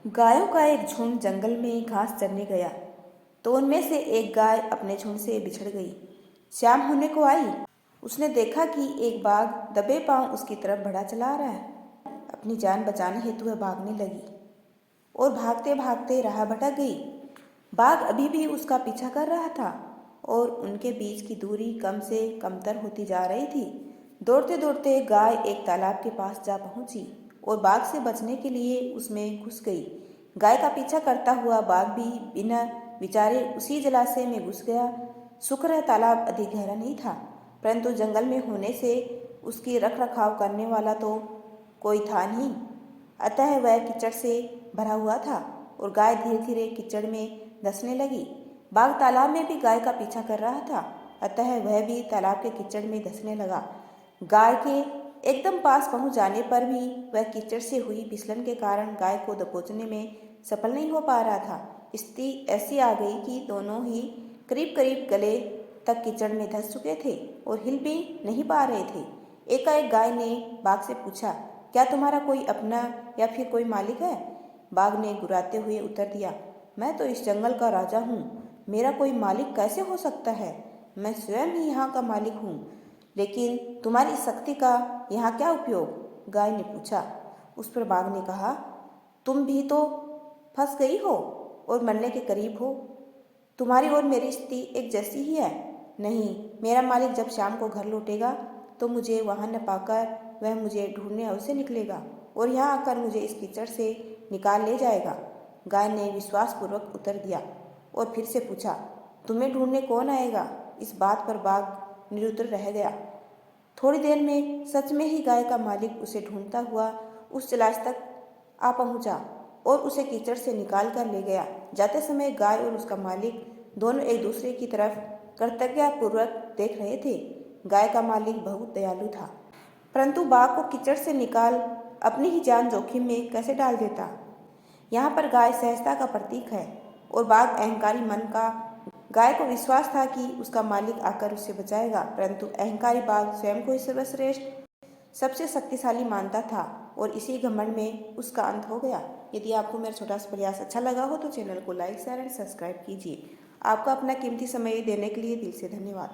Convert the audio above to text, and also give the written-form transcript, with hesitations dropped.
गायों का एक झुंड जंगल में घास चरने गया तो उनमें से एक गाय अपने झुंड से बिछड़ गई। शाम होने को आई। उसने देखा कि एक बाघ दबे पांव उसकी तरफ बढ़ा चला आ रहा है। अपनी जान बचाने हेतु वह भागने लगी और भागते भागते राह भटक गई। बाघ अभी भी उसका पीछा कर रहा था और उनके बीच की दूरी कम से कमतर होती जा रही थी। दौड़ते दौड़ते गाय एक तालाब के पास जा पहुंची और बाघ से बचने के लिए उसमें घुस गई। गाय का पीछा करता हुआ बाघ भी बिना विचारे उसी जलाशय में घुस गया। शुक्र है तालाब अधिक गहरा नहीं था, परंतु जंगल में होने से उसकी रख रखाव करने वाला तो कोई था नहीं, अतः वह कीचड़ से भरा हुआ था और गाय धीरे धीरे कीचड़ में धंसने लगी। बाघ तालाब में भी गाय का पीछा कर रहा था, अतः वह भी तालाब के कीचड़ में धंसने लगा। गाय के एकदम पास पहुंच जाने पर भी वह कीचड़ से हुई फिसलन के कारण गाय को दबोचने में सफल नहीं हो पा रहा था। स्थिति ऐसी आ गई कि दोनों ही करीब करीब गले तक कीचड़ में धंस चुके थे और हिल भी नहीं पा रहे थे। एकाएक गाय ने बाघ से पूछा, क्या तुम्हारा कोई अपना या फिर कोई मालिक है? बाघ ने गुर्राते हुए उत्तर दिया, मैं तो इस जंगल का राजा हूँ, मेरा कोई मालिक कैसे हो सकता है? मैं स्वयं ही यहाँ का मालिक हूँ। लेकिन तुम्हारी शक्ति का यहाँ क्या उपयोग? गाय ने पूछा। उस पर बाघ ने कहा, तुम भी तो फंस गई हो और मरने के करीब हो। तुम्हारी और मेरी स्थिति एक जैसी ही है। नहीं, मेरा मालिक जब शाम को घर लौटेगा तो मुझे वहाँ न पाकर वह मुझे ढूंढने अवश्य निकलेगा और यहाँ आकर मुझे इस कीचड़ से निकाल ले जाएगा। गाय ने विश्वासपूर्वक उत्तर दिया और फिर से पूछा, तुम्हें ढूंढने कौन आएगा? इस बात पर बाघ निरुत्तर रह गया। थोड़ी देर में सच में ही गाय का मालिक उसे ढूंढता हुआ उस जलाशय तक आ पहुंचा और उसे कीचड़ से निकाल कर ले गया। जाते समय गाय और उसका मालिक दोनों एक दूसरे की तरफ कृतज्ञतापूर्वक देख रहे थे। गाय का मालिक बहुत दयालु था, परंतु बाघ को कीचड़ से निकाल अपनी ही जान जोखिम में कैसे डाल देता। यहाँ पर गाय सहजता का प्रतीक है और बाघ अहंकारी मन का। गाय को विश्वास था कि उसका मालिक आकर उसे बचाएगा, परंतु अहंकारी बाघ स्वयं को ही सर्वश्रेष्ठ सबसे शक्तिशाली मानता था और इसी घमंड में उसका अंत हो गया। यदि आपको मेरा छोटा सा प्रयास अच्छा लगा हो तो चैनल को लाइक शेयर एंड सब्सक्राइब कीजिए। आपका अपना कीमती समय देने के लिए दिल से धन्यवाद।